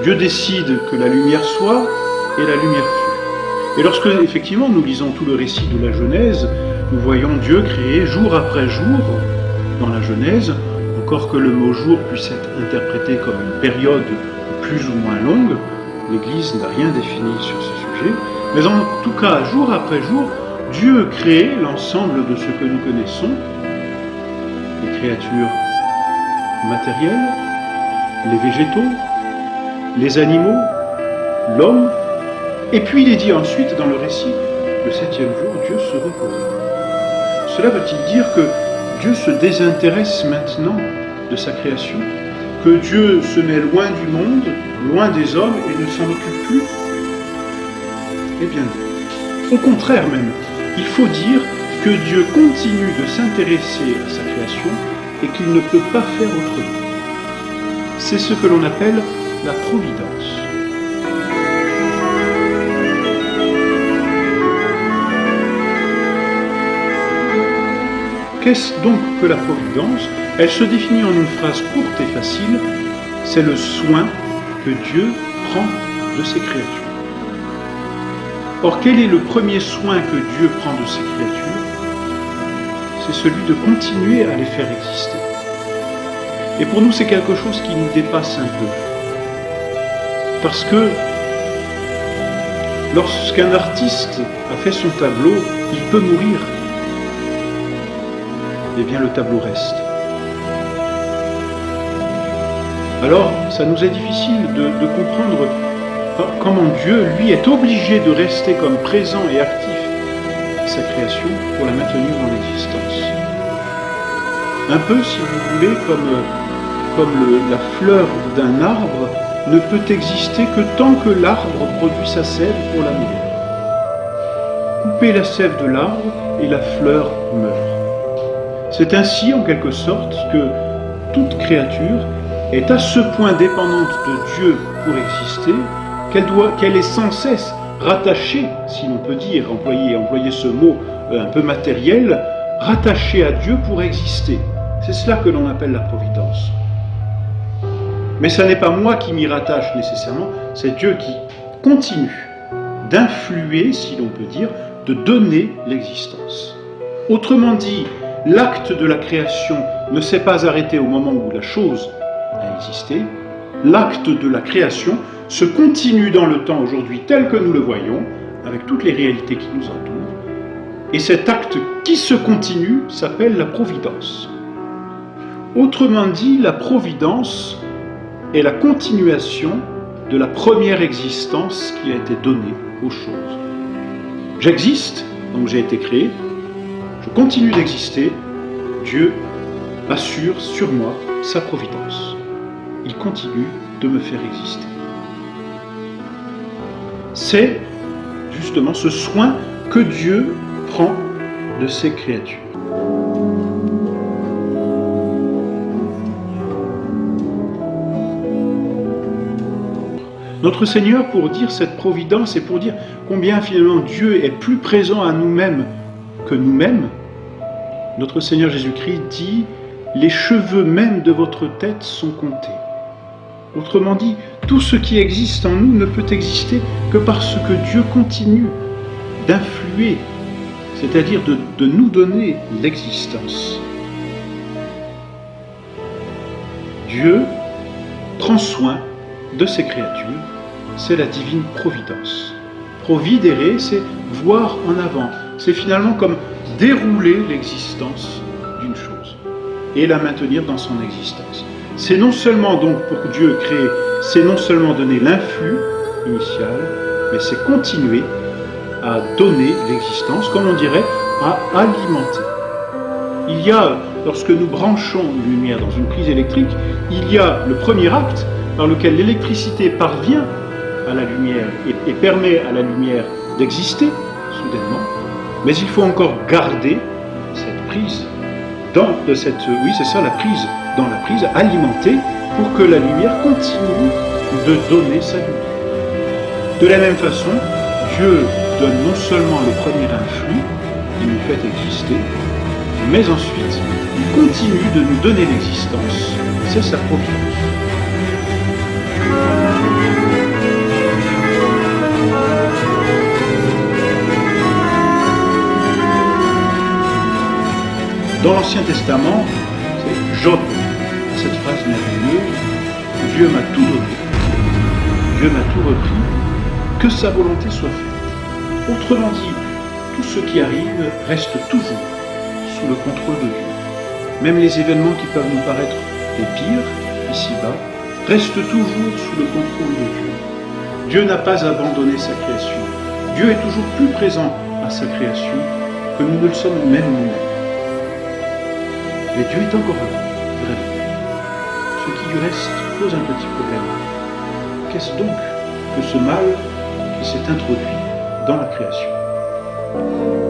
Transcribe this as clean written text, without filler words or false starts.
Dieu décide que la lumière soit, et la lumière fut. Et lorsque, effectivement, nous lisons tout le récit de la Genèse, nous voyons Dieu créer jour après jour, dans la Genèse, encore que le mot jour puisse être interprété comme une période plus ou moins longue, l'Église n'a rien défini sur ce sujet, mais en tout cas, jour après jour, Dieu crée l'ensemble de ce que nous connaissons, les créatures matérielles, les végétaux, les animaux, l'homme, et puis il est dit ensuite dans le récit, le 7e jour, Dieu se reposa. Cela veut-il dire que Dieu se désintéresse maintenant de sa création, que Dieu se met loin du monde, loin des hommes et ne s'en occupe plus? Eh bien non. Au contraire même, il faut dire que Dieu continue de s'intéresser à sa création et qu'il ne peut pas faire autrement. C'est ce que l'on appelle la providence. Qu'est-ce donc que la providence? Elle se définit en une phrase courte et facile, c'est le soin que Dieu prend de ses créatures. Or, quel est le premier soin que Dieu prend de ses créatures? C'est celui de continuer à les faire exister. Et pour nous, c'est quelque chose qui nous dépasse un peu. Parce que lorsqu'un artiste a fait son tableau, il peut mourir. Eh bien, le tableau reste. Alors, ça nous est difficile de comprendre comment Dieu, lui, est obligé de rester comme présent et actif à sa création pour la maintenir en existence. Un peu, si vous voulez, comme la fleur d'un arbre ne peut exister que tant que l'arbre produit sa sève pour la nourrir. Coupez la sève de l'arbre et la fleur meurt. C'est ainsi, en quelque sorte, que toute créature est à ce point dépendante de Dieu pour exister qu'elle est sans cesse rattachée, si l'on peut dire, employer ce mot un peu matériel, rattachée à Dieu pour exister. C'est cela que l'on appelle la providence. Mais ce n'est pas moi qui m'y rattache nécessairement, c'est Dieu qui continue d'influer, si l'on peut dire, de donner l'existence. Autrement dit, l'acte de la création ne s'est pas arrêté au moment où la chose a existé. L'acte de la création se continue dans le temps aujourd'hui tel que nous le voyons, avec toutes les réalités qui nous entourent. Et cet acte qui se continue s'appelle la providence. Autrement dit, la providence est la continuation de la première existence qui a été donnée aux choses. J'existe, donc j'ai été créé, je continue d'exister, Dieu assure sur moi sa providence. Il continue de me faire exister. C'est justement ce soin que Dieu prend de ses créatures. Notre Seigneur, pour dire cette providence et pour dire combien finalement Dieu est plus présent à nous-mêmes que nous-mêmes, notre Seigneur Jésus-Christ dit « Les cheveux même de votre tête sont comptés ». Autrement dit, tout ce qui existe en nous ne peut exister que parce que Dieu continue d'influer, c'est-à-dire de nous donner l'existence. Dieu prend soin de ses créatures, c'est la divine providence. Providere, c'est voir en avant, c'est finalement comme dérouler l'existence d'une chose et la maintenir dans son existence. C'est non seulement donc pour Dieu créer, c'est non seulement donner l'influx initial, mais c'est continuer à donner l'existence, comme on dirait, à alimenter. Il y a, lorsque nous branchons une lumière dans une prise électrique, il y a le premier acte par lequel l'électricité parvient à la lumière et permet à la lumière d'exister soudainement, mais il faut encore garder cette prise dans la prise alimentée pour que la lumière continue de donner sa lumière. De la même façon, Dieu donne non seulement le premier influx qui nous fait exister, mais ensuite il continue de nous donner l'existence, c'est sa providence. Dans l'Ancien Testament, c'est Job, cette phrase merveilleuse, Dieu m'a tout donné, Dieu m'a tout repris, que sa volonté soit faite. Autrement dit, tout ce qui arrive reste toujours sous le contrôle de Dieu. Même les événements qui peuvent nous paraître les pires, ici-bas, restent toujours sous le contrôle de Dieu. Dieu n'a pas abandonné sa création. Dieu est toujours plus présent à sa création que nous ne le sommes même nous-mêmes. Mais Dieu est encore là, vraiment. Ce qui du reste pose un petit problème. Qu'est-ce donc que ce mal qui s'est introduit dans la création ?